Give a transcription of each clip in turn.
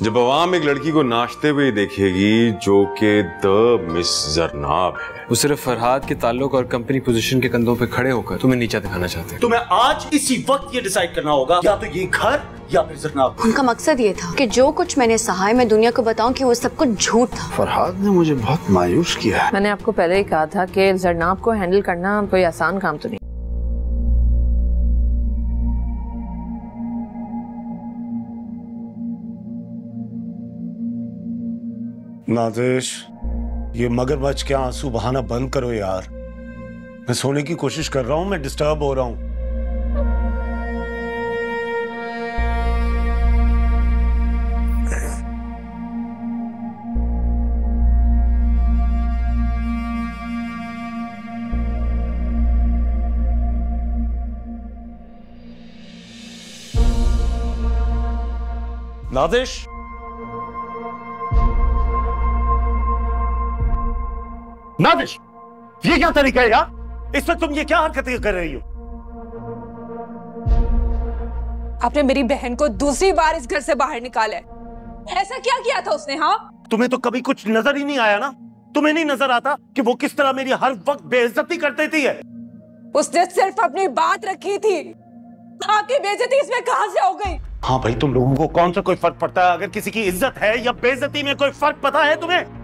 जब अवाम एक लड़की को नाचते हुए देखेगी जो कि द मिस जरनाब है, वो सिर्फ फरहाद के ताल्लुक और कंपनी पोजीशन के कंधों पे खड़े होकर तुम्हें नीचा दिखाना चाहते हैं। तुम्हें आज इसी वक्त ये डिसाइड करना होगा, या तो ये घर या फिर जरनाब। उनका मकसद ये था कि जो कुछ मैंने सहा है मैं दुनिया को बताऊं कि वो सब कुछ झूठ था। फरहाद ने मुझे बहुत मायूस किया है। मैंने आपको पहले ही कहा था कि जरनाब को हैंडल करना कोई आसान काम तो नहीं। नाजिश, ये मगरमच्छ के आंसू बहाना बंद करो यार। मैं सोने की कोशिश कर रहा हूँ, मैं डिस्टर्ब हो रहा हूँ। नाजिश, नादिश, ये क्या तरीका है यार? इस वक्त तुम ये क्या हरकतें कर रही हो? आपने मेरी बहन को दूसरी बार इस घर से बाहर निकाला है। ऐसा क्या किया था उसने? हाँ, तुम्हें तो कभी कुछ नजर ही नहीं आया ना? तुम्हें नहीं नजर आता कि वो किस तरह मेरी हर वक्त बेइज्जती करती थी? उसने सिर्फ अपनी बात रखी थी। आपकी बेइज्जती इसमें कहां से हो गई? हाँ भाई, तुम लोगों को कौन सा कोई फर्क पड़ता है? अगर किसी की इज्जत है या बेइज्जती में कोई फर्क पता है तुम्हें?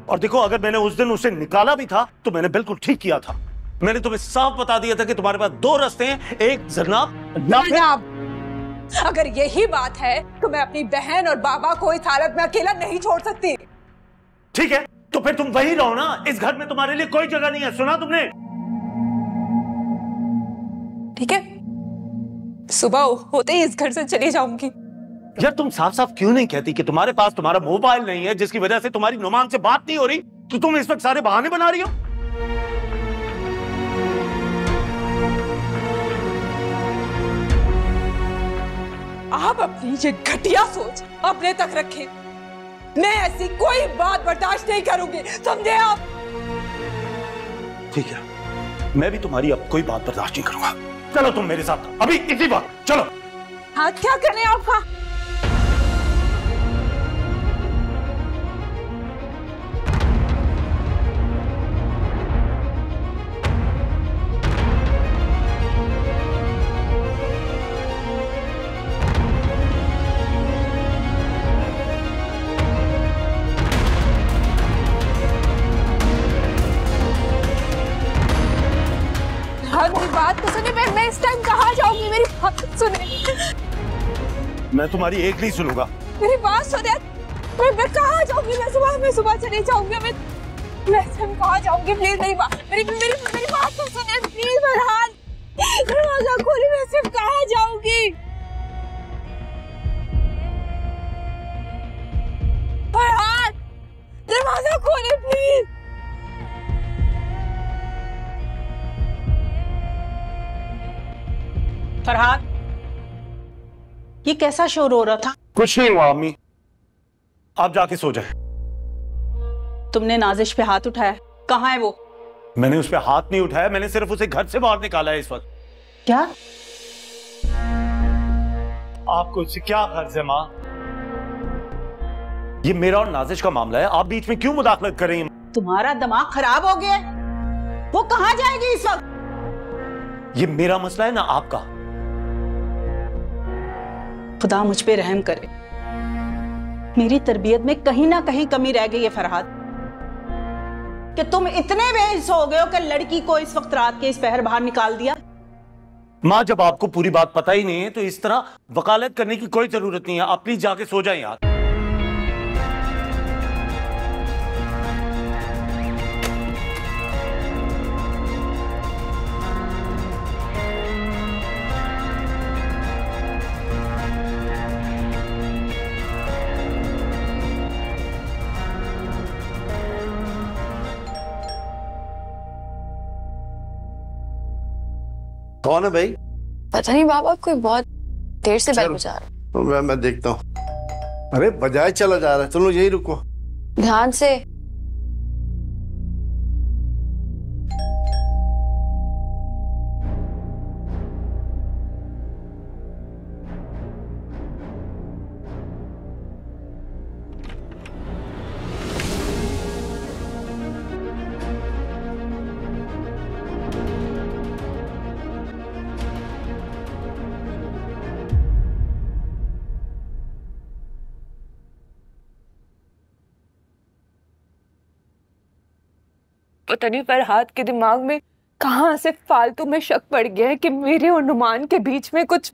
और देखो, अगर मैंने उस दिन उसे निकाला भी था तो मैंने बिल्कुल ठीक किया था। मैंने तुम्हें साफ बता दिया था कि तुम्हारे पास दो रास्ते हैं, एक जरनाब। अगर यही बात है तो मैं अपनी बहन और बाबा को इस हालत में अकेला नहीं छोड़ सकती। ठीक है, तो फिर तुम वही रहो ना। इस घर में तुम्हारे लिए कोई जगह नहीं है, सुना तुमने? ठीक है, सुबह होते ही इस घर से चली जाऊंगी। यार, तुम साफ साफ क्यों नहीं कहती कि तुम्हारे पास तुम्हारा मोबाइल नहीं है, जिसकी वजह से तुम्हारी नुमान से बात नहीं हो रही? तो तुम इस वक्त सारे बहाने बना रही हो। आप अपनी ये घटिया सोच अपने तक रखें। मैं ऐसी कोई बात बर्दाश्त नहीं करूंगी, समझे आप? ठीक है, मैं भी तुम्हारी अब कोई बात बर्दाश्त नहीं करूंगा। चलो तुम मेरे साथ अभी इसी वक्त, चलो। हाँ, क्या कर रहे हैं आपका? मेरी बात तो सुनिए, मैं इस टाइम कहाँ जाऊंगी? मेरी बात सुनिए। मैं तुम्हारी एक नहीं सुनूंगा। मेरी बात सुनिए, मैं कहाँ जाऊंगी? मैं सुबह चली जाऊंगी। मैं कहाँ जाऊंगी? प्लीज मेरी बात तो सुनिए प्लीज। फरहाद, दरवाजा खोलिए। मैं सिर्फ कहाँ जाऊंगी? फरहाद, दरवाजा खोलिए प्लीज। फरहाद, ये कैसा शोर हो रहा था? कुछ नहीं हुआ अम्मी, आप जाके सो जाए। तुमने नाजिश पे हाथ उठाया, कहाँ है वो? मैंने उस पे हाथ नहीं उठाया, मैंने सिर्फ उसे घर से बाहर निकाला है इस वक्त। क्या? आपको इससे क्या गर्ज है माँ? ये मेरा और नाजिश का मामला है, आप बीच में क्यों मुदाखलत कर रही हैं? तुम्हारा दिमाग खराब हो गया? वो कहाँ जाएगी इस वक्त? ये मेरा मसला है ना आपका। खुदा मुझ पे रहम करे। मेरी तरबियत में कहीं ना कहीं कमी रह गई है फरहाद, कि तुम इतने बेहिस हो गए हो कि लड़की को इस वक्त रात के इस पहर बाहर निकाल दिया। माँ, जब आपको पूरी बात पता ही नहीं है तो इस तरह वकालत करने की कोई जरूरत नहीं है। आप प्लीज जाके सो जाएं यार। कौन है भाई? पता नहीं बाबा, कोई बहुत देर से बैल बजा रहा है। मैं देखता हूँ। अरे बजाय चला जा रहा है, तुम लोग यही रुको। ध्यान से। पता नहीं फरहाद के दिमाग में कहाँ से फालतू में शक पड़ गया है कि मेरे और नुमान के बीच में कुछ।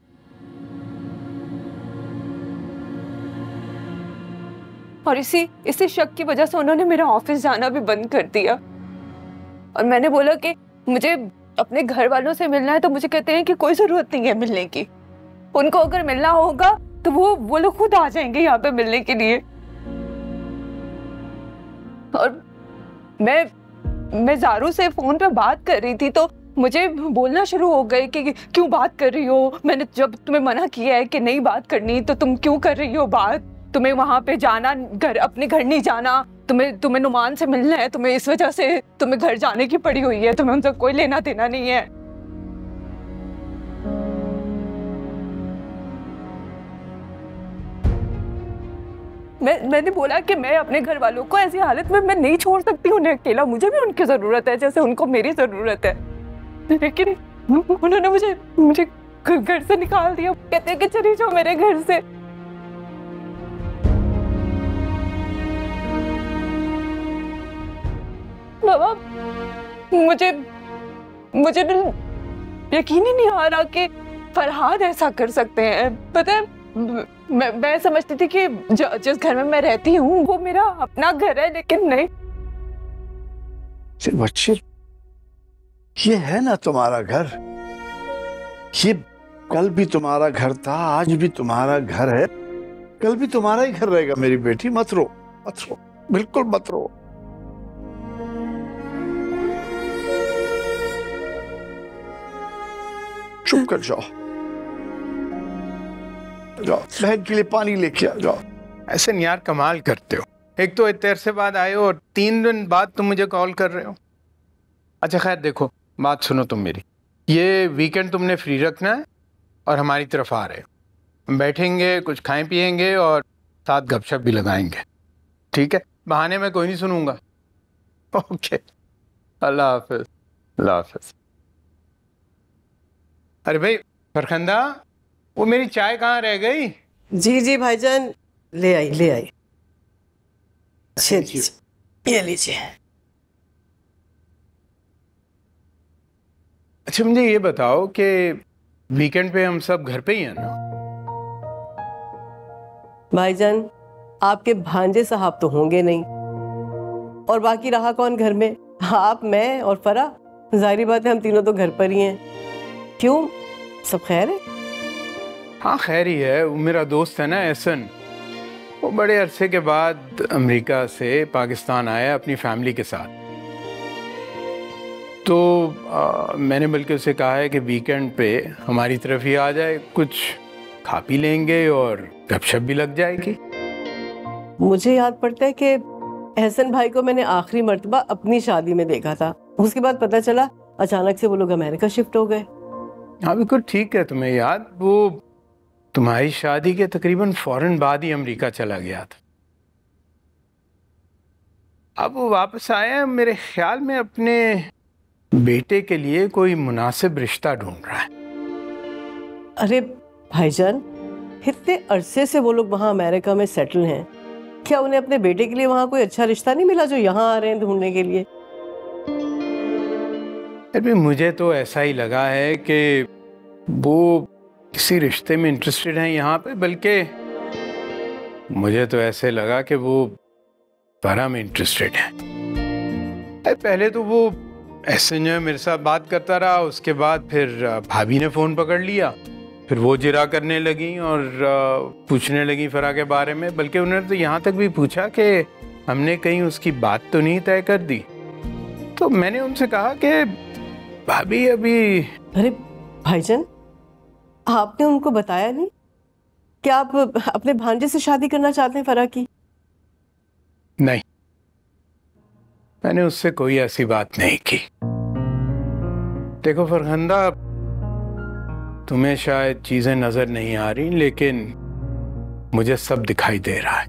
और इसी शक की वजह से उन्होंने मेरा ऑफिस जाना भी बंद कर दिया। और मैंने बोला कि मुझे अपने घर वालों से मिलना है, तो मुझे कहते हैं कि कोई जरूरत नहीं है मिलने की, उनको अगर मिलना होगा तो वो लोग खुद आ जाएंगे यहाँ पे मिलने के लिए। और मैं जारू से फोन पे बात कर रही थी तो मुझे बोलना शुरू हो गए कि क्यों बात कर रही हो, मैंने जब तुम्हें मना किया है कि नहीं बात करनी तो तुम क्यों कर रही हो बात, तुम्हें वहां पे जाना, घर अपने घर नहीं जाना, तुम्हें नुमान से मिलना है, तुम्हें इस वजह से तुम्हें घर जाने की पड़ी हुई है, तुम्हें उनसे कोई लेना देना नहीं है। मैंने बोला कि मैं अपने घर वालों को ऐसी हालत में मैं नहीं छोड़ सकती उन्हें अकेला, मुझे भी उनकी जरूरत है जैसे उनको मेरी जरूरत है। लेकिन उन्होंने मुझे घर से निकाल दिया, कहते हैं कि चली जाओ मेरे घर से। बाबा मुझे यकीन ही नहीं आ रहा कि फरहाद ऐसा कर सकते हैं। पता है मैं समझती थी कि जिस घर में मैं रहती हूँ वो मेरा अपना घर है, लेकिन नहीं। बच्चे ये है ना तुम्हारा घर, ये कल भी तुम्हारा घर था, आज भी तुम्हारा घर है, कल भी तुम्हारा ही घर रहेगा। मेरी बेटी मत रो, मत रो, बिल्कुल मत रो। चुप कर जाओ, जाओ बहन के लिए पानी लेके आ जाओ। ऐसे यार कमाल करते हो, एक तो इतने अरसे बाद आए हो और 3 दिन बाद तुम मुझे कॉल कर रहे हो। अच्छा खैर देखो, बात सुनो तुम मेरी, ये वीकेंड तुमने फ्री रखना है और हमारी तरफ आ रहे हो, बैठेंगे, कुछ खाएं पिएंगे और साथ गपशप भी लगाएंगे, ठीक है? बहाने में कोई नहीं सुनूंगा। ओके, अल्लाह हाफिज। अल्लाह हाफिज। अरे भाई फरखंदा, वो मेरी चाय कहाँ रह गई? जी भाईजान, ले आई। ये लीजिए। अच्छा मुझे ये बताओ कि वीकेंड पे हम सब घर पे ही हैं ना? भाईजान आपके भांजे साहब तो होंगे नहीं, और बाकी रहा कौन घर में? आप, मैं और फरा। जाहिर बात है हम तीनों तो घर पर ही हैं। क्यों, सब खैर है? हाँ खैर ही है। वो मेरा दोस्त है ना एहसन, वो बड़े अरसे के बाद अमेरिका से पाकिस्तान आया अपनी फैमिली के साथ। तो मैंने बल्कि उसे कहा है कि वीकेंड पे हमारी तरफ ही आ जाए, कुछ खा पी लेंगे और गपशप भी लग जाएगी। मुझे याद पड़ता है कि एहसन भाई को मैंने आखिरी मर्तबा अपनी शादी में देखा था, उसके बाद पता चला अचानक से वो लोग अमेरिका शिफ्ट हो गए। हाँ बिल्कुल ठीक है, तुम्हें याद, वो तुम्हारी शादी के तकरीबन फौरन बाद ही अमेरिका चला गया था। अब वो वापस आया, मेरे ख्याल में अपने बेटे के लिए कोई मुनासिब रिश्ता ढूंढ रहा है। अरे भाईजान, इतने अरसे से वो लोग वहाँ अमेरिका में सेटल हैं, क्या उन्हें अपने बेटे के लिए वहाँ कोई अच्छा रिश्ता नहीं मिला जो यहाँ आ रहे हैं ढूंढने के लिए? अरे मुझे तो ऐसा ही लगा है कि वो किसी रिश्ते में इंटरेस्टेड हैं यहाँ पे, बल्कि मुझे तो ऐसे लगा कि वो फरा में इंटरेस्टेड है। पहले तो वो ऐसे जो है मेरे साथ बात करता रहा, उसके बाद फिर भाभी ने फ़ोन पकड़ लिया, फिर वो जिरा करने लगी और पूछने लगी फरा के बारे में, बल्कि उन्होंने तो यहाँ तक भी पूछा कि हमने कहीं उसकी बात तो नहीं तय कर दी। तो मैंने उनसे कहा कि भाभी अभी। अरे भाईजान, आपने उनको बताया नहीं कि आप अपने भांजे से शादी करना चाहते हैं फरा की? नहीं, मैंने उससे कोई ऐसी बात नहीं की। देखो फरखंदा, तुम्हें शायद चीजें नजर नहीं आ रही, लेकिन मुझे सब दिखाई दे रहा है।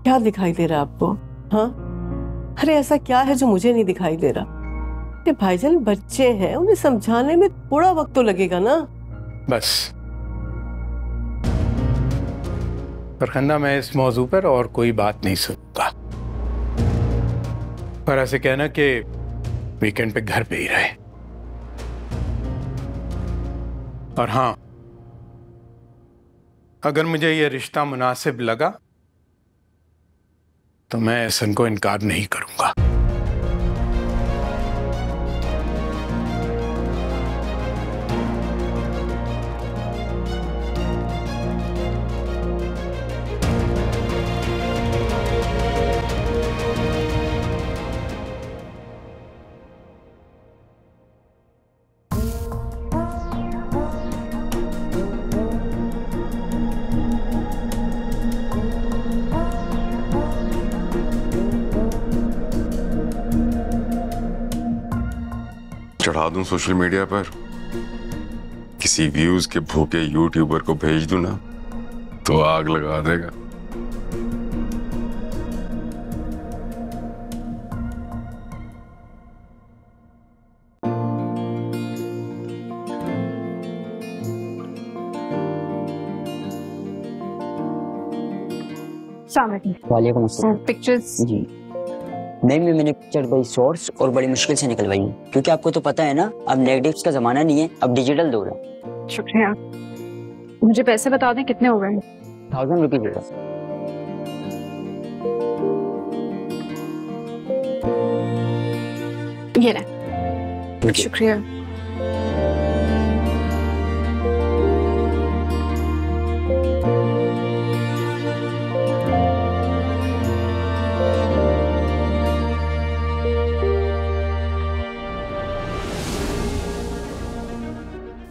क्या दिखाई दे रहा है आपको? हाँ, अरे ऐसा क्या है जो मुझे नहीं दिखाई दे रहा? ये भाईजान बच्चे हैं, उन्हें समझाने में थोड़ा वक्त तो लगेगा ना। बस फरखंदा, मैं इस मौजू पर और कोई बात नहीं सुनूंगा। फरा से कहना कि वीकेंड पे घर पे ही रहे। और हाँ, अगर मुझे यह रिश्ता मुनासिब लगा तो मैं एहसन को इनकार नहीं करूंगा। चढ़ा दूं सोशल मीडिया पर, किसी व्यूज के भूखे यूट्यूबर को भेज दूं ना तो आग लगा देगा। वालेकुम अस्सलाम। पिक्चर्स जी मैम, मैंने पिक्चर बड़ी सोर्स और बड़ी मुश्किल से निकलवाई है, क्योंकि आपको तो पता है ना, अब नेगेटिव्स का जमाना नहीं है, अब डिजिटल दौर है। शुक्रिया। मुझे पैसे बता दें कितने हो गए? 1000 रुपीज देगा। ये रहे। शुक्रिया।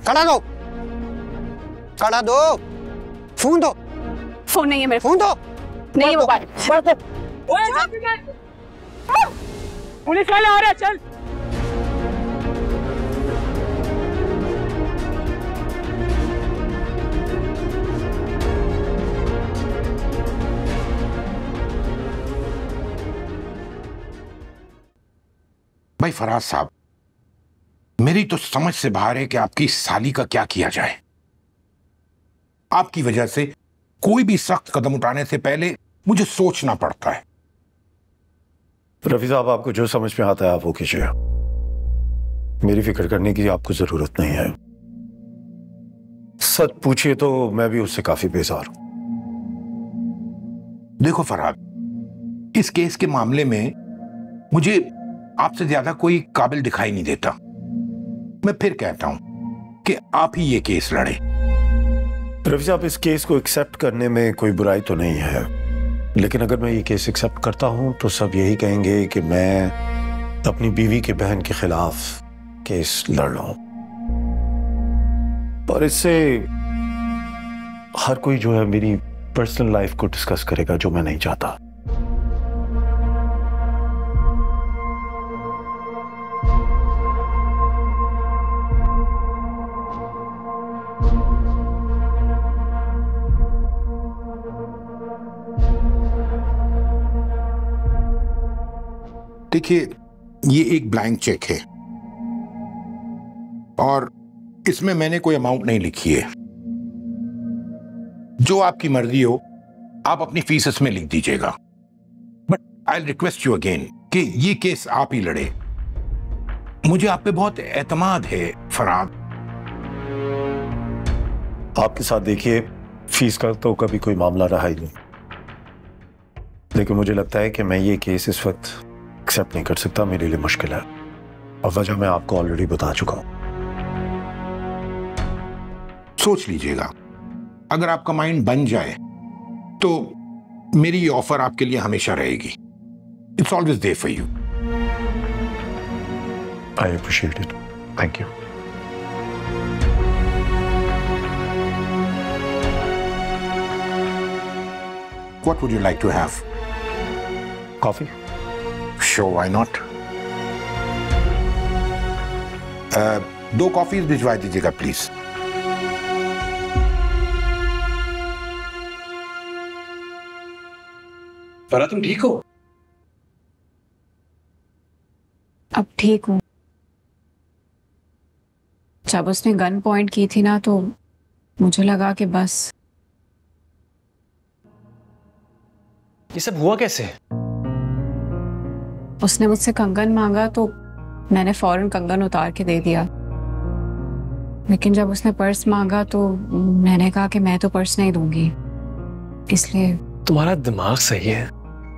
कड़ा दो, कड़ा दो, फोन दो। फोन नहीं है मेरे। फोन दो। नहीं है मोबाइल। पुलिस वाले आ रहे हैं, चल। भाई फराज साहब, मेरी तो समझ से बाहर है कि आपकी साली का क्या किया जाए। आपकी वजह से कोई भी सख्त कदम उठाने से पहले मुझे सोचना पड़ता है। रफी साहब, आपको जो समझ में आता है आप वो कीजिए, मेरी फिक्र करने की आपको जरूरत नहीं है। सच पूछिए तो मैं भी उससे काफी बेजार हूं। देखो फराज, इस केस के मामले में मुझे आपसे ज्यादा कोई काबिल दिखाई नहीं देता। मैं फिर कहता हूं कि आप ही ये केस लड़े। रफी साहब, इस केस को एक्सेप्ट करने में कोई बुराई तो नहीं है, लेकिन अगर मैं ये केस एक्सेप्ट करता हूं तो सब यही कहेंगे कि मैं अपनी बीवी की बहन के खिलाफ केस लड़ रहा हूं, और इससे हर कोई जो है मेरी पर्सनल लाइफ को डिस्कस करेगा, जो मैं नहीं चाहता। देखिए, ये एक ब्लैंक चेक है और इसमें मैंने कोई अमाउंट नहीं लिखी है। जो आपकी मर्जी हो आप अपनी फीस इसमें लिख दीजिएगा, but I request you again कि ये केस आप ही लड़े। मुझे आप पे बहुत एतमाद है फराज। आपके साथ देखिए, फीस का तो कभी कोई मामला रहा ही नहीं, लेकिन मुझे लगता है कि मैं ये केस इस वक्त एक्सेप्ट नहीं कर सकता। मेरे लिए मुश्किल है, और वजह मैं आपको ऑलरेडी बता चुका हूं। सोच लीजिएगा, अगर आपका माइंड बन जाए तो मेरी ये ऑफर आपके लिए हमेशा रहेगी। It's always there for you. I appreciate it, thank you. What would you like to have? Coffee? Sure, why not? 2 coffees भिजवा दीजिएगा प्लीज। फरा, तुम ठीक हो? अब ठीक हूँ। जब उसने गन पॉइंट की थी ना तो मुझे लगा कि बस। ये सब हुआ कैसे? उसने मुझसे कंगन मांगा तो मैंने फौरन कंगन उतार के दे दिया, लेकिन जब उसने पर्स मांगा तो मैंने कहा कि मैं तो पर्स नहीं दूंगी, इसलिए। तुम्हारा दिमाग सही है?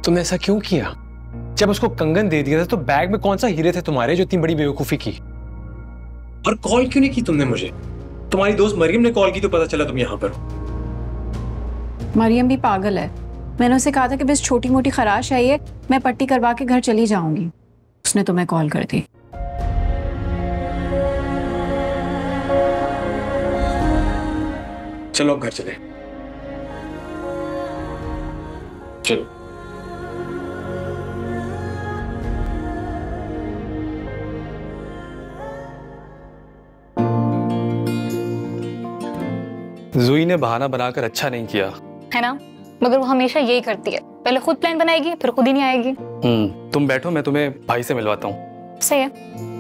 तुमने ऐसा क्यों किया? जब उसको कंगन दे दिया था तो बैग में कौन सा हीरे थे तुम्हारे जो इतनी बड़ी बेवकूफी की? और कॉल क्यों नहीं की तुमने मुझे? तुम्हारी दोस्त मरियम ने कॉल की तो पता चला तुम यहाँ पर। मरियम भी पागल है। मैंने उसे कहा था कि बस छोटी मोटी खराश आई है, मैं पट्टी करवा के घर चली जाऊंगी। उसने तुम्हें कॉल कर दी। चलो अब घर चले। चलो। ज़ुई ने बहाना बनाकर अच्छा नहीं किया है ना, मगर वो हमेशा यही करती है, पहले खुद प्लान बनाएगी फिर खुद ही नहीं आएगी। तुम बैठो, मैं तुम्हें भाई से मिलवाता हूँ। सही है।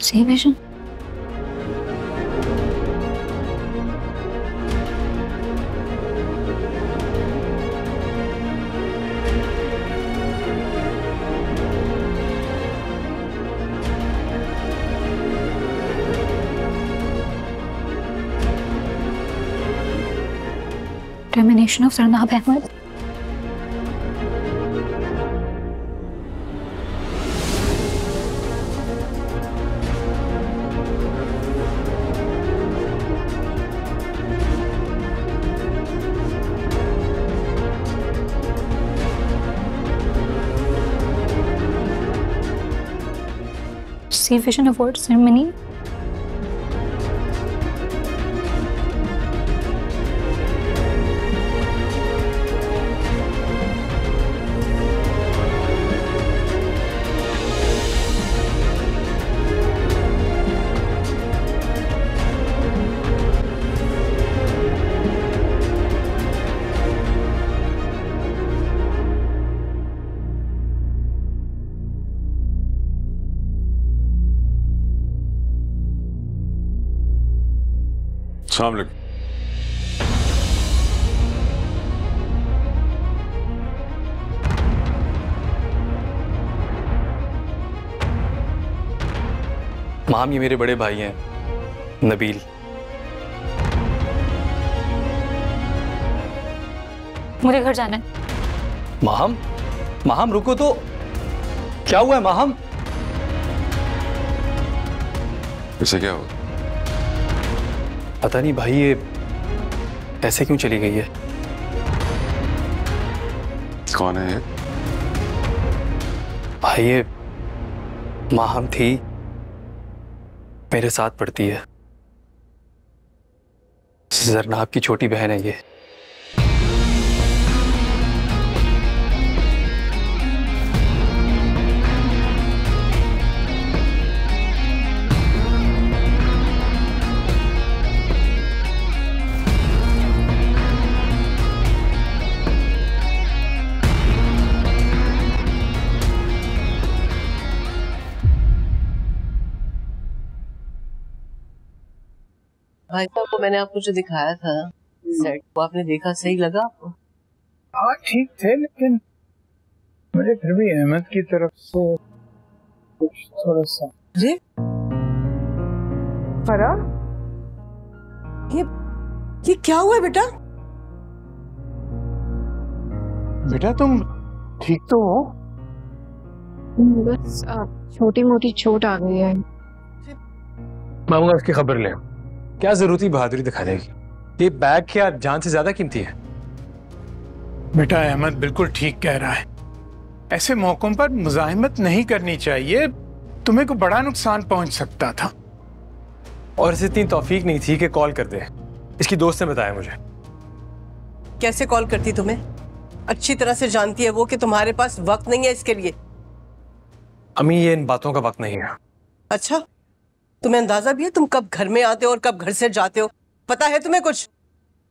See vision? Termination of Zarnab Ahmed. Sea Vision Award ceremony. अस्सलाम वालेकुम। माम, ये मेरे बड़े भाई हैं, नबील। मुझे घर जाना है। माहम, माहम रुको तो, क्या हुआ है माहम? इसे क्या हुआ? पता नहीं भाई, ये ऐसे क्यों चली गई है? कौन है ये? भाई ये माहम थी, मेरे साथ पढ़ती है, जरनाब की छोटी बहन है ये। भाई साहब को मैंने आपको जो दिखाया था सेट, वो आपने देखा, सही लगा आपको? हाँ ठीक थे, लेकिन मुझे फिर भी अहमद की तरफ से कुछ थोड़ा सा। जी फरा, ये क्या हुआ बेटा? बेटा तुम ठीक तो हो? बस छोटी मोटी चोट आ गई है। मामूंगा उसकी खबर ले। क्या जरूरत थी बहादुरी दिखाने की? ये बैग क्या जान से ज्यादा कीमती है? बेटा अहमद बिल्कुल ठीक कह रहा है, ऐसे मौकों पर मुजाहिमत नहीं करनी चाहिए, तुम्हें को बड़ा नुकसान पहुंच सकता था। और इसे इतनी तौफीक नहीं थी कि कॉल कर दे, इसकी दोस्त ने बताया मुझे। कैसे कॉल करती तुम्हें? अच्छी तरह से जानती है वो कि तुम्हारे पास वक्त नहीं है इसके लिए। अम्मी ये इन बातों का वक्त नहीं है। अच्छा, तुम्हें अंदाजा भी है तुम कब घर में आते हो और कब घर से जाते हो? पता है तुम्हें कुछ?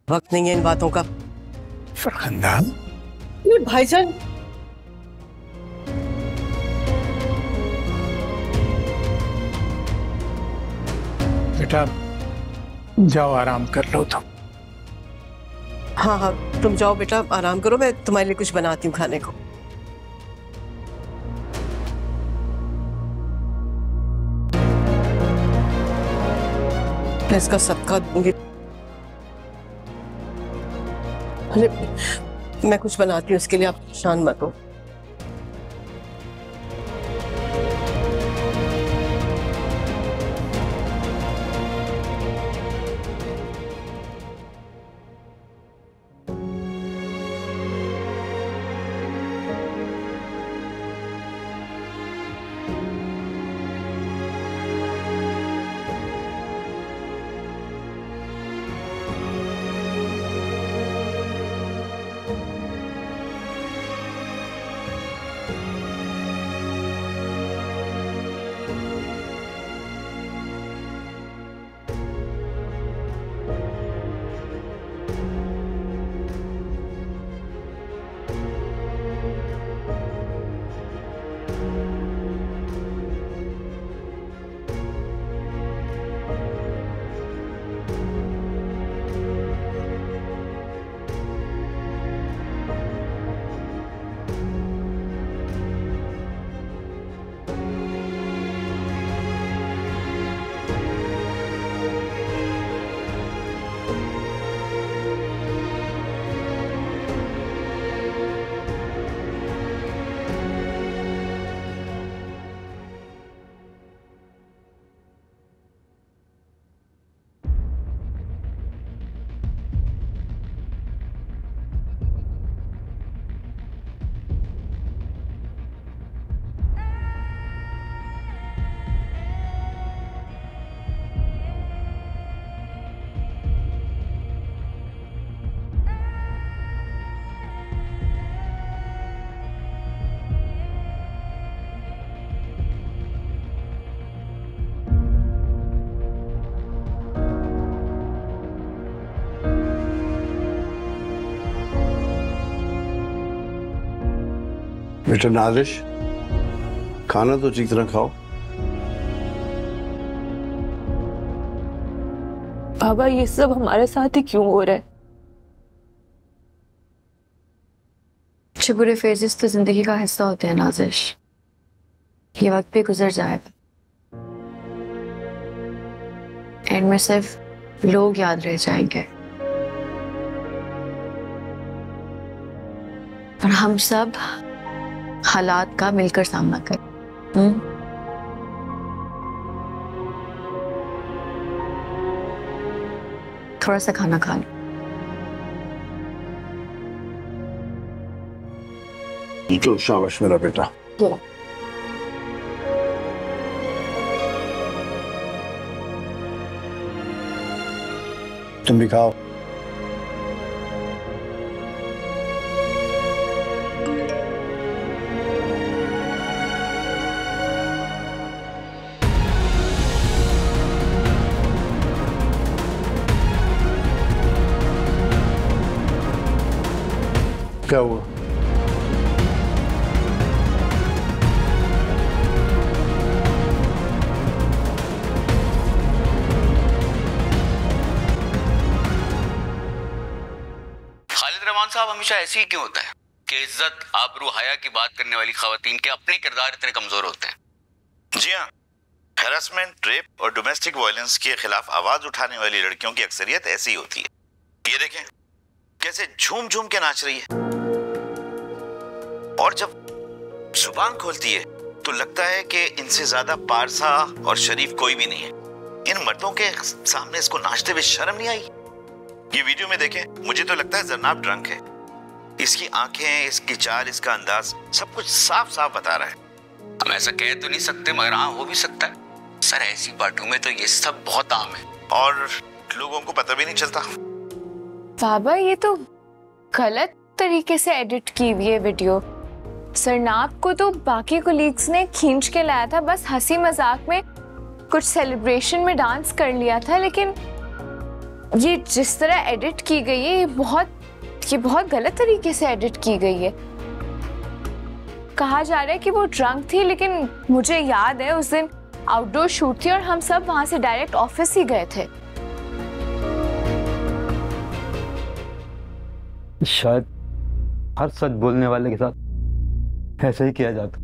वक्त नहीं है इन बातों का। फरखंदा, भाईजान, बेटा जाओ आराम कर लो तुम। हाँ हाँ, तुम जाओ बेटा, आराम करो, मैं तुम्हारे लिए कुछ बनाती हूँ खाने को। मैं इसका सदका दूंगी। अरे मैं कुछ बनाती हूँ उसके लिए, आप परेशान मत हो। बेटा नाजिश, खाना तो ठीक तरह खाओ। बाबा ये सब हमारे साथ ही क्यों हो रहा है? अच्छे बुरे फेजेस तो जिंदगी का हिस्सा होते हैं नाजिश, ये वक्त भी गुजर जाएगा। एंड में सिर्फ लोग याद रह जाएंगे और हम सब हालात का मिलकर सामना करें। थोड़ा सा खाना खा लो। तो शाबाश मेरा बेटा। तुम भी खाओ। क्या हुआ? साहब हमेशा ऐसे ही क्यों होता है कि इज्जत, आबरू, हया की बात करने वाली खवातीन के अपने किरदार इतने कमजोर होते हैं? जी हाँ, हैरेसमेंट, रेप और डोमेस्टिक वायलेंस के खिलाफ आवाज उठाने वाली लड़कियों की अक्सरियत ऐसी ही होती है। ये देखें कैसे झूम झूम के नाच रही है, और जब जुबान खोलती है तो लगता है कि इनसे ज्यादा पारसा और शरीफ कोई भी नहीं है। इन मर्दों के सामने इसको नाचते हुए शर्म नहीं आई? ये वीडियो में देखें, मुझे तो लगता है जरनाब ड्रंक है। इसकी आंखें, इसकी चाल, इसका अंदाज सब कुछ साफ साफ बता रहा है। हम ऐसा कह तो नहीं सकते, मगर हाँ हो भी सकता है। सर ऐसी पार्टियों में तो ये सब बहुत आम है और लोगों को पता भी नहीं चलता। बाबा ये तो गलत तरीके से एडिट की हुई है वीडियो। सरनाब को तो बाकी कोलीग्स ने खींच के लाया था, बस हंसी मजाक में कुछ सेलिब्रेशन में डांस कर लिया था, लेकिन ये जिस तरह एडिट की गई है ये बहुत गलत तरीके से एडिट की गई है। कहा जा रहा है कि वो ड्रंक थी, लेकिन मुझे याद है उस दिन आउटडोर शूट थी और हम सब वहां से डायरेक्ट ऑफिस ही गए थे। शायद हर सच बोलने वाले के साथ ऐसा ही किया जाता,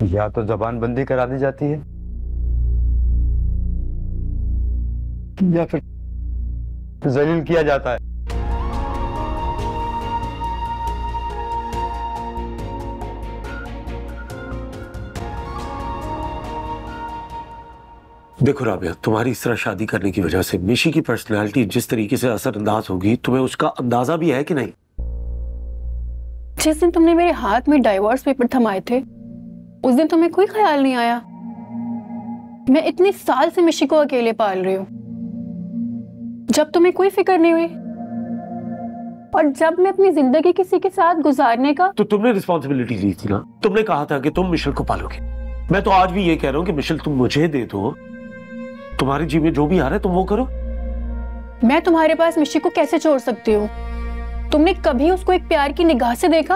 या तो जबान बंदी करा दी जाती है या फिर जलील किया जाता है। देखो राबिया, तुम्हारी इस तरह शादी करने की वजह से मिशी की पर्सनैलिटी जिस तरीके से असरअंदाज होगी, तुम्हें उसका अंदाजा भी है कि नहीं? जिस दिन तुमने मेरे हाथ में डाइवोर्स पेपर थमाए थे उस दिन तुम्हें कोई ख्याल नहीं आया? मैं इतने साल से मिशी को अकेले पाल रही हूँ, जब तुम्हें कोई फिक्र नहीं हुई, और जब मैं अपनी जिंदगी किसी के साथ गुजारने का तो तुमने रिस्पॉन्सिबिलिटी ली थी ना। तुमने कहा था कि तुम मिशेल को पालोगे। मैं तो आज भी ये कह रहा हूँ कि मिशेल तुम मुझे दे दो, तुम्हारे जी में जो भी आ रहा है तुम वो करो। मैं तुम्हारे पास मिशी को कैसे छोड़ सकती हूँ? तुमने कभी उसको एक प्यार की निगाह से देखा?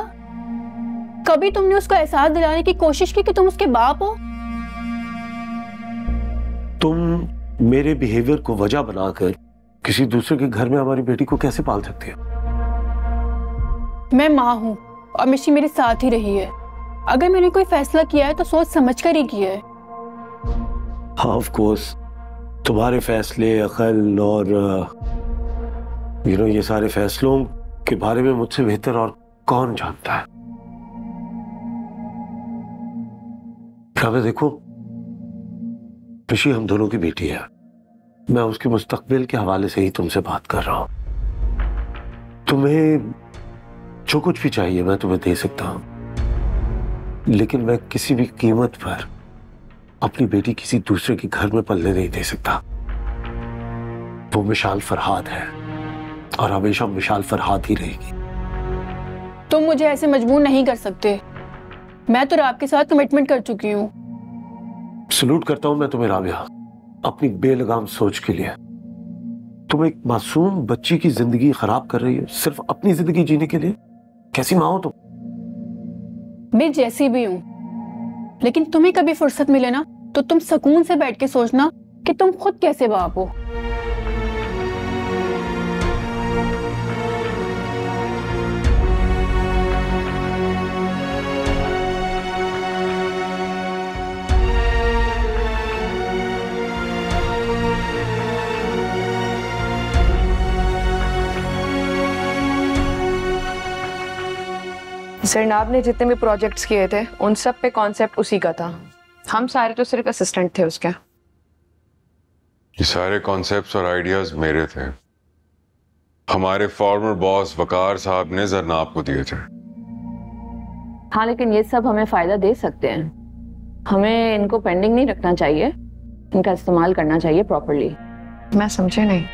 कभी तुमने उसको एहसास दिलाने की कोशिश की कि तुम उसके बाप हो? तुम मेरे बिहेवियर को वजह बनाकर किसी दूसरे के घर में हमारी बेटी को कैसे पाल सकते हो? मैं माँ हूँ और मिशी मेरे साथ ही रही है। अगर मैंने कोई फैसला किया है तो सोच समझ कर ही किया है। हाँ, ऑफ कोर्स तुम्हारे फैसले, अकल और ये सारे फैसलों के बारे में मुझसे बेहतर और कौन जानता है। देखो, मिशी हम दोनों की बेटी है। मैं उसके मुस्तकबिल के हवाले से ही तुमसे बात कर रहा हूं। तुम्हें जो कुछ भी चाहिए मैं तुम्हें दे सकता हूं, लेकिन मैं किसी भी कीमत पर अपनी बेटी किसी दूसरे के घर में पलने नहीं दे सकता। वो मिशाल फरहाद है और हमेशा मिशाल फरहाद ही रहेगी। तुम मुझे ऐसे मजबूर नहीं कर सकते। मैं तो आपके साथ कमिटमेंट कर चुकी हूँ। सलूट करता हूं मैं तुम्हें राबिया, अपनी बेलगाम सोच के लिए। तुम एक मासूम बच्ची की जिंदगी खराब कर रही हो सिर्फ अपनी जिंदगी जीने के लिए। कैसी माँ हो तुम? मैं जैसी भी हूँ, लेकिन तुम्हें कभी फुर्सत मिले ना तो तुम सुकून से बैठ के सोचना कि तुम खुद कैसे बाप हो। सरनाब ने जितने भी प्रोजेक्ट्स किए थे उन सब पे कॉन्सेप्ट उसी का था। हम सारे तो सिर्फ असिस्टेंट थे उसके। ये सारे कॉन्सेप्ट्स और आइडियाज मेरे थे। हमारे फॉर्मर बॉस वकार साहब ने जरनाब को दिए थे। हाँ, लेकिन ये सब हमें फायदा दे सकते हैं। हमें इनको पेंडिंग नहीं रखना चाहिए, इनका इस्तेमाल करना चाहिए प्रॉपर्ली। मैं समझे नहीं।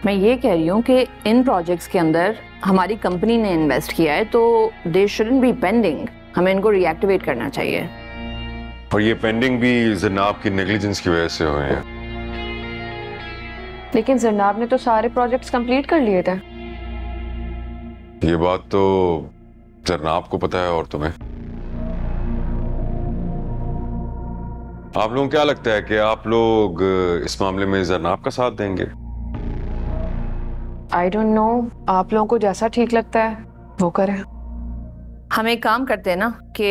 मैं ये कह रही हूँ कि इन प्रोजेक्ट्स के अंदर हमारी कंपनी ने इन्वेस्ट किया है तो दे शुडंट बी पेंडिंग। हमें इनको रीएक्टिवेट करना चाहिए। और ये पेंडिंग भी जरनाब की नेग्लिजेंस की वजह से हुए हैं। लेकिन जरनाब ने तो सारे प्रोजेक्ट्स कंप्लीट कर लिए थे। ये बात तो जरनाब को पता है और तुम्हें। आप लोगों को क्या लगता है कि आप लोग इस मामले में जरनाब का साथ देंगे? आई डोंट नो, आप लोगों को जैसा ठीक लगता है वो करें। हम एक काम करते हैं ना कि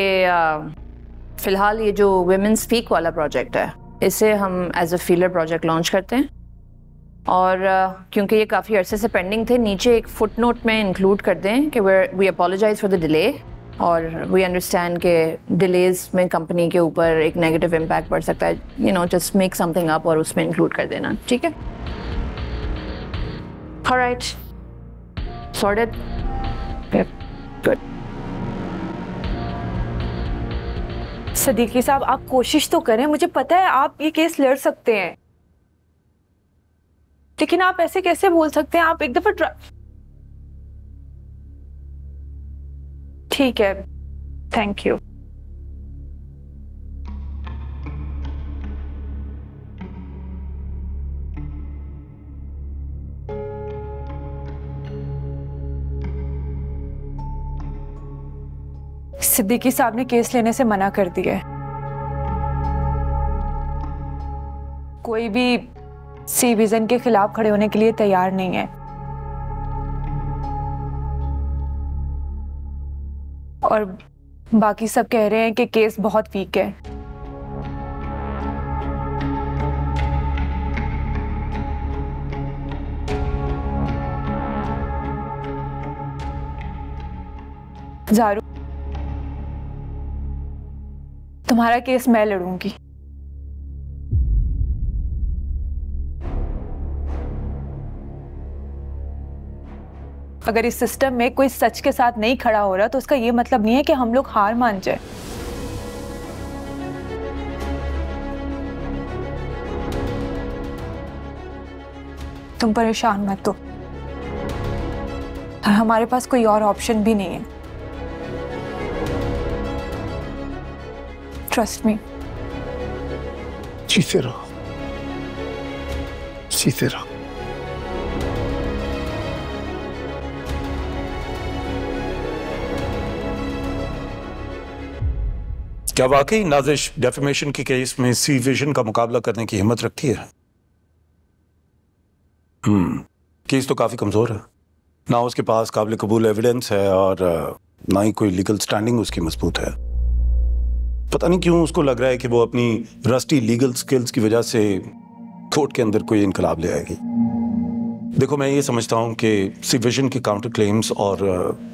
फिलहाल ये जो विमेन स्पीक वाला प्रोजेक्ट है इसे हम as a filler project launch करते हैं। और क्योंकि ये काफ़ी अरसे से पेंडिंग थे, नीचे एक फुटनोट में इंक्लूड कर दें कि we apologise for the delay और वी अंडरस्टैंड के डिलेज में कंपनी के ऊपर एक नेगेटिव इम्पैक्ट पड़ सकता है। जस्ट मेक समथिंग अप और उसमें इंक्लूड कर देना, ठीक है? All right. Sorted. Yep. Good. Siddiqui साहब, आप कोशिश तो करें। मुझे पता है आप ये केस लड़ सकते हैं, लेकिन आप ऐसे कैसे बोल सकते हैं? आप एक दफा ठीक है, थैंक यू। सिद्दीकी साहब ने केस लेने से मना कर दिया है। कोई भी सी विजन के खिलाफ खड़े होने के लिए तैयार नहीं है। और बाकी सब कह रहे हैं कि केस बहुत वीक है। ज़ारू, तुम्हारा केस मैं लड़ूंगी। अगर इस सिस्टम में कोई सच के साथ नहीं खड़ा हो रहा तो उसका ये मतलब नहीं है कि हम लोग हार मान जाए। तुम परेशान मत हो, और हमारे पास कोई और ऑप्शन भी नहीं है। Trust me. जीते रहो, जीते रहो। क्या वाकई नाजिश डेफेमेशन के केस में सी विजन का मुकाबला करने की हिम्मत रखती है? केस तो काफी कमजोर है, ना उसके पास काबिल कबूल एविडेंस है और ना ही कोई लीगल स्टैंडिंग उसकी मजबूत है। पता नहीं क्यों उसको लग रहा है कि वो अपनी रस्टी लीगल स्किल्स की वजह से कोर्ट के अंदर कोई इनकलाब ले आएगी। देखो, मैं ये समझता हूँ कि सी विजन के काउंटर क्लेम्स और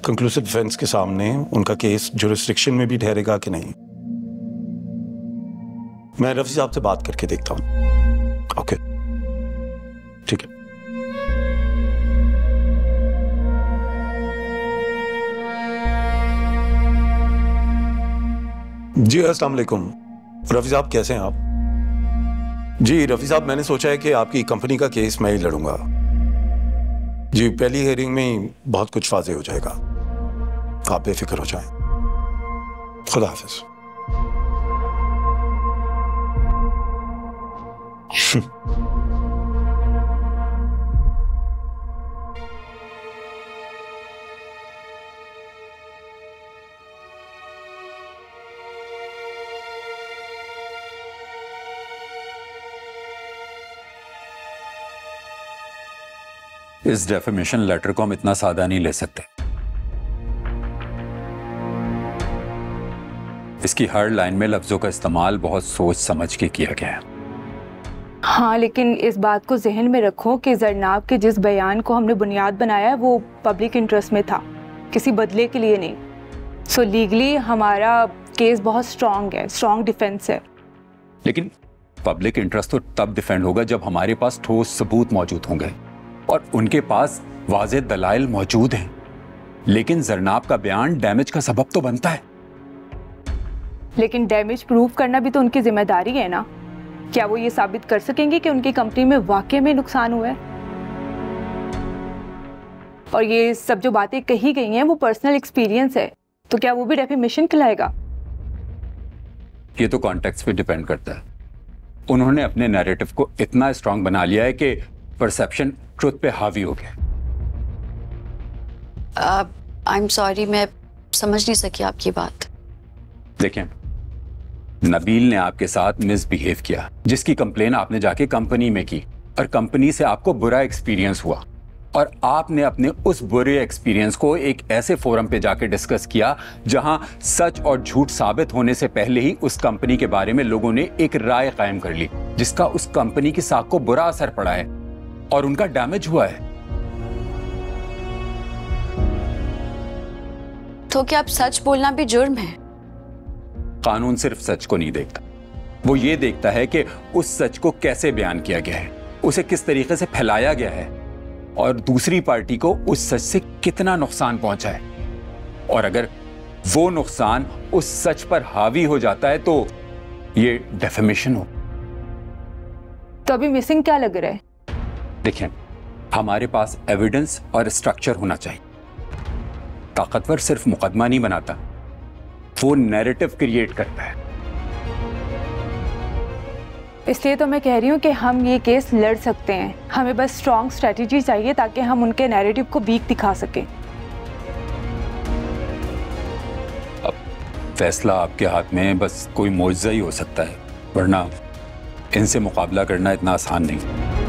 कंक्लूसिव डिफेंस के सामने उनका केस जुरिस्डिक्शन में भी ठहरेगा कि नहीं। मैं रफी साहब से बात करके देखता हूँ। ओके, ठीक है। जी अस्सलाम वालेकुम। रफी साहब कैसे हैं आप? जी रफी साहब, मैंने सोचा है कि आपकी कंपनी का केस मैं ही लड़ूंगा। जी, पहली हियरिंग में ही बहुत कुछ वाज़ेह हो जाएगा, आप बेफिक्र हो जाएं। खुदा हाफिज। इस डेफेमेशन लेटर को हम इतना सादा नहीं ले सकते। इसकी हर लाइन में लफ्जों का इस्तेमाल बहुत सोच समझ के किया गया है। हाँ, लेकिन इस बात को जहन में रखो कि जरनाब के जिस बयान को हमने बुनियाद बनाया है वो पब्लिक इंटरेस्ट में था, किसी बदले के लिए नहीं। सो लीगली हमारा केस बहुत स्ट्रांग है, स्ट्रांग डिफेंस है। लेकिन पब्लिक इंटरेस्ट तो तब डिफेंड होगा जब हमारे पास ठोस सबूत मौजूद होंगे और उनके पास वाज़ेह दलाइल मौजूद हैं। लेकिन जरनाब का बयान डैमेज का सबब तो बनता है। लेकिन डैमेज प्रूव करना भी तो उनकी जिम्मेदारी है ना। क्या वो ये साबित कर सकेंगे कि उनकी कंपनी में वाकई में नुकसान हुआ है? और ये सब जो बातें कही गई हैं वो पर्सनल एक्सपीरियंस है, तो क्या वो भी डेफेमेशन कहलाएगा? ये तो कॉन्टेक्स्ट पे डिपेंड करता है। उन्होंने अपने नैरेटिव को इतना स्ट्रांग बना लिया है कि परसेप्शन ट्रुथ पे हावी हो गया। आई एम सॉरी, मैं समझ नहीं सकी आपकी बात। देखें, नबील ने आपके साथ मिसबिहेव किया, जिसकी कंप्लेन आपने जाके कंपनी में की और कंपनी से आपको बुरा एक्सपीरियंस हुआ और आपने अपने उस बुरे एक्सपीरियंस को एक ऐसे फोरम पे जाके डिस्कस किया जहां सच और झूठ साबित होने से पहले ही उस कंपनी के बारे में लोगों ने एक राय कायम कर ली, जिसका उस कंपनी की साख को बुरा असर पड़ा है और उनका डैमेज हुआ है। तो क्या अब सच बोलना भी जुर्म है? कानून सिर्फ सच को नहीं देखता, वो ये देखता है कि उस सच को कैसे बयान किया गया है, उसे किस तरीके से फैलाया गया है और दूसरी पार्टी को उस सच से कितना नुकसान पहुंचा है। और अगर वो नुकसान उस सच पर हावी हो जाता है तो ये डेफेमेशन हो। तो अभी मिसिंग क्या लग रहा है? देखिए, हमारे पास एविडेंस और स्ट्रक्चर होना चाहिए। ताकतवर सिर्फ मुकदमा नहीं बनाता, वो नैरेटिव क्रिएट करता है। इसलिए तो मैं कह रही हूँ कि हम ये केस लड़ सकते हैं, हमें बस स्ट्रॉन्ग स्ट्रेटजी चाहिए ताकि हम उनके नैरेटिव को वीक दिखा सकें। अब फैसला आपके हाथ में, बस कोई मुआवजा ही हो सकता है, वरना इनसे मुकाबला करना इतना आसान नहीं।